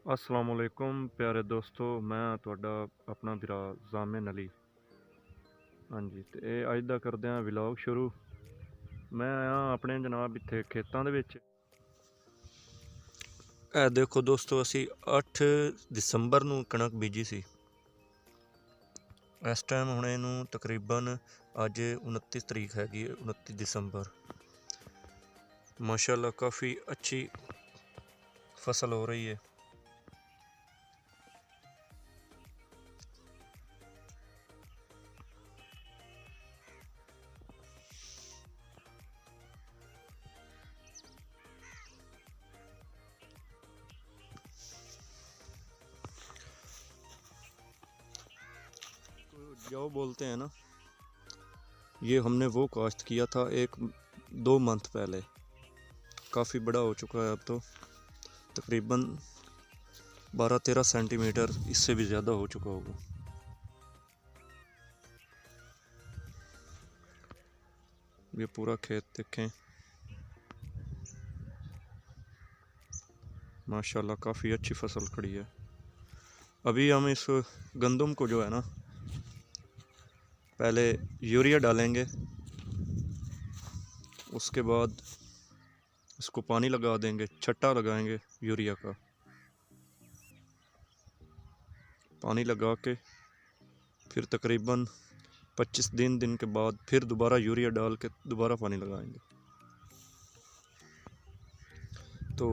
अस्सलाम वालेकुम प्यारे दोस्तों, मैं तुहाडा अपना भरा जामिन अली। हाँ जी, तो ये अज दा करदे आं व्लॉग शुरू। मैं आया अपने जनाब इत्थे खेतां दे विच। ਇਹ ਦੇਖੋ ਦੋਸਤੋ, ਅਸੀਂ 8 ਦਸੰਬਰ ਨੂੰ ਕਣਕ ਬੀਜੀ ਸੀ। ਇਸ ਟਾਈਮ ਹੁਣ ਇਹਨੂੰ ਤਕਰੀਬਨ ਅੱਜ 29 ਤਰੀਕ ਹੈਗੀ, 29 ਦਸੰਬਰ। ਮਾਸ਼ਾਅੱਲਾ ਕਾफ़ी अच्छी फसल हो रही है। तो जो बोलते हैं ना, ये हमने वो काश्त किया था 1-2 मंथ पहले। काफ़ी बड़ा हो चुका है अब तो, तकरीबन 12-13 सेंटीमीटर इससे भी ज़्यादा हो चुका होगा। ये पूरा खेत देखें, माशाल्लाह काफ़ी अच्छी फसल खड़ी है। अभी हम इस गंदम को जो है ना, पहले यूरिया डालेंगे, उसके बाद इसको पानी लगा देंगे, छट्टा लगाएंगे यूरिया का। पानी लगा के फिर तकरीबन 25 दिन के बाद फिर दोबारा यूरिया डाल के दोबारा पानी लगाएंगे। तो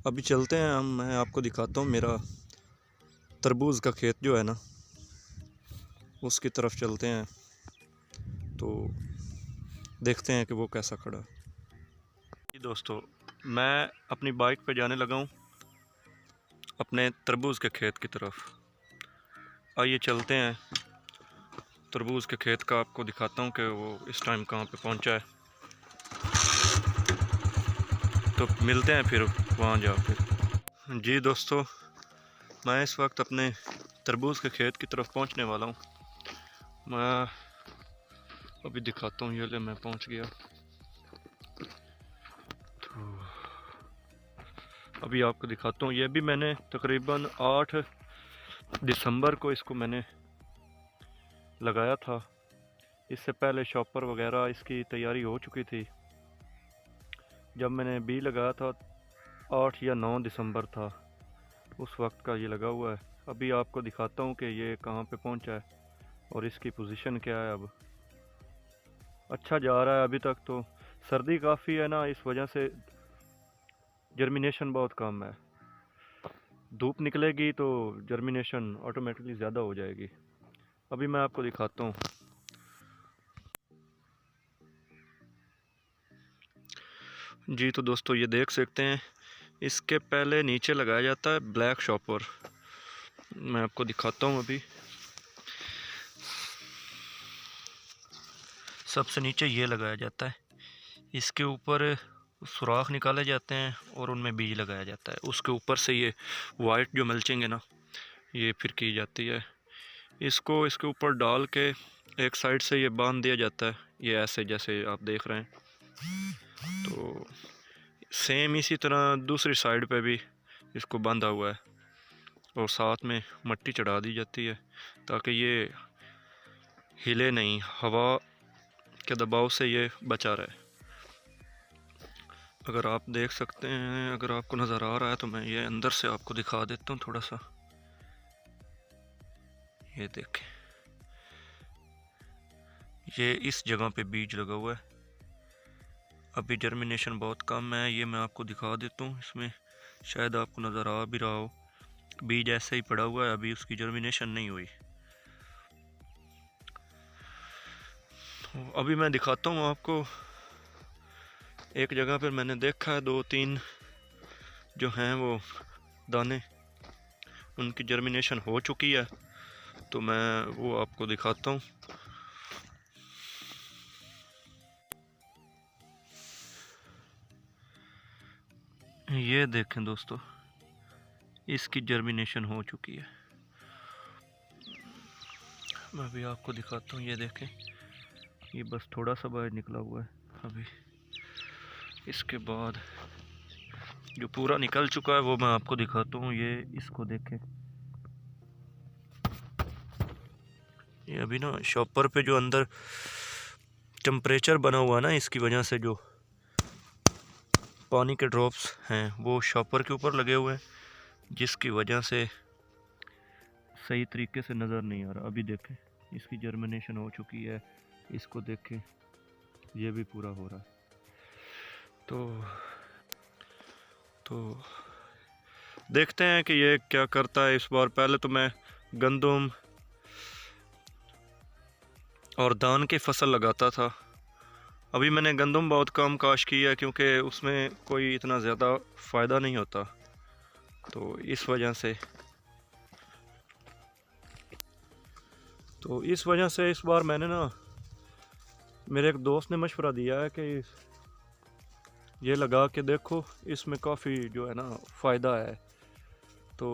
अभी चलते हैं मैं आपको दिखाता हूँ मेरा तरबूज का खेत जो है ना, उसकी तरफ चलते हैं, तो देखते हैं कि वो कैसा खड़ा है। जी दोस्तों, मैं अपनी बाइक पे जाने लगा हूँ अपने तरबूज के खेत की तरफ। आइए चलते हैं, तरबूज के खेत का आपको दिखाता हूँ कि वो इस टाइम कहाँ पे पहुँचा है। तो मिलते हैं फिर वहाँ जाकर। जी दोस्तों, मैं इस वक्त अपने तरबूज के खेत की तरफ पहुँचने वाला हूँ। मैं अभी दिखाता हूँ, ये ले मैं पहुँच गया। तो अभी आपको दिखाता हूँ, ये भी मैंने तकरीबन 8 दिसंबर को इसको मैंने लगाया था। इससे पहले शॉपर वगैरह इसकी तैयारी हो चुकी थी। जब मैंने बी लगाया था 8 या 9 दिसंबर था, उस वक्त का ये लगा हुआ है। अभी आपको दिखाता हूँ कि ये कहाँ पे पहुँचा है और इसकी पोजीशन क्या है। अब अच्छा जा रहा है अभी तक। तो सर्दी काफ़ी है ना, इस वजह से जर्मिनेशन बहुत कम है। धूप निकलेगी तो जर्मिनेशन ऑटोमेटिकली ज़्यादा हो जाएगी। अभी मैं आपको दिखाता हूँ। जी तो दोस्तों, ये देख सकते हैं, इसके पहले नीचे लगाया जाता है ब्लैक शॉपर। मैं आपको दिखाता हूँ। अभी सबसे नीचे ये लगाया जाता है, इसके ऊपर सुराख निकाले जाते हैं और उनमें बीज लगाया जाता है। उसके ऊपर से ये वाइट जो मल्चिंग है ना, ये फिर की जाती है। इसको इसके ऊपर डाल के एक साइड से ये बांध दिया जाता है, ये ऐसे जैसे आप देख रहे हैं। तो सेम इसी तरह दूसरी साइड पे भी इसको बांधा हुआ है और साथ में मट्टी चढ़ा दी जाती है ताकि ये हिले नहीं, हवा के दबाव से ये बचा रहे। अगर आप देख सकते हैं, अगर आपको नज़र आ रहा है तो मैं ये अंदर से आपको दिखा देता हूँ थोड़ा सा। ये देखें, ये इस जगह पे बीज लगा हुआ है। अभी जर्मिनेशन बहुत कम है, ये मैं आपको दिखा देता हूँ। इसमें शायद आपको नज़र आ भी रहा हो, बीज ऐसे ही पड़ा हुआ है, अभी उसकी जर्मिनेशन नहीं हुई। तो अभी मैं दिखाता हूँ आपको। एक जगह पर मैंने देखा है 2-3 जो हैं वो दाने, उनकी जर्मिनेशन हो चुकी है, तो मैं वो आपको दिखाता हूँ। ये देखें दोस्तों, इसकी जर्मिनेशन हो चुकी है। मैं भी आपको दिखाता हूँ, ये देखें, ये बस थोड़ा सा बाहर निकला हुआ है। अभी इसके बाद जो पूरा निकल चुका है वो मैं आपको दिखाता हूँ। ये इसको देखें, ये अभी ना शॉपर पे जो अंदर टेम्परेचर बना हुआ है ना, इसकी वजह से जो पानी के ड्रॉप्स हैं वो शॉपर के ऊपर लगे हुए हैं, जिसकी वजह से सही तरीके से नज़र नहीं आ रहा। अभी देखें, इसकी जर्मिनेशन हो चुकी है, इसको देखें, ये भी पूरा हो रहा है। तो देखते हैं कि ये क्या करता है इस बार। पहले तो मैं गंदम और धान की फसल लगाता था। अभी मैंने गंदम बहुत कम काश की है, क्योंकि उसमें कोई इतना ज़्यादा फ़ायदा नहीं होता, तो इस वजह से इस बार मैंने ना, मेरे एक दोस्त ने मशवरा दिया है कि ये लगा के देखो, इसमें काफ़ी जो है ना फ़ायदा है। तो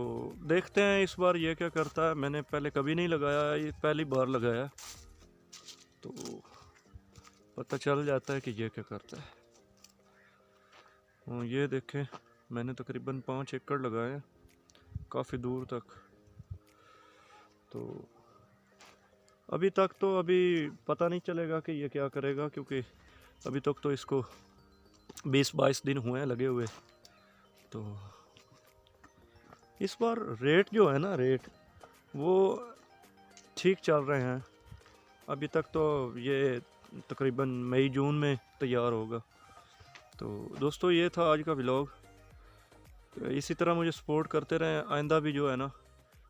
देखते हैं इस बार ये क्या करता है। मैंने पहले कभी नहीं लगाया, ये पहली बार लगाया, तो पता चल जाता है कि ये क्या करता है। ये देखें, मैंने तकरीबन 5 एकड़ लगाए हैं, काफ़ी दूर तक। तो अभी पता नहीं चलेगा कि ये क्या करेगा, क्योंकि अभी तक तो इसको 20-22 दिन हुए हैं लगे हुए। तो इस बार रेट जो है ना, रेट वो ठीक चल रहे हैं। अभी तक तो ये तकरीबन मई जून में तैयार होगा। तो दोस्तों, ये था आज का व्लॉग। तो इसी तरह मुझे सपोर्ट करते रहें, आइंदा भी जो है ना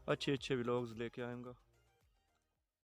अच्छे व्लॉग्स लेके आऊँगा।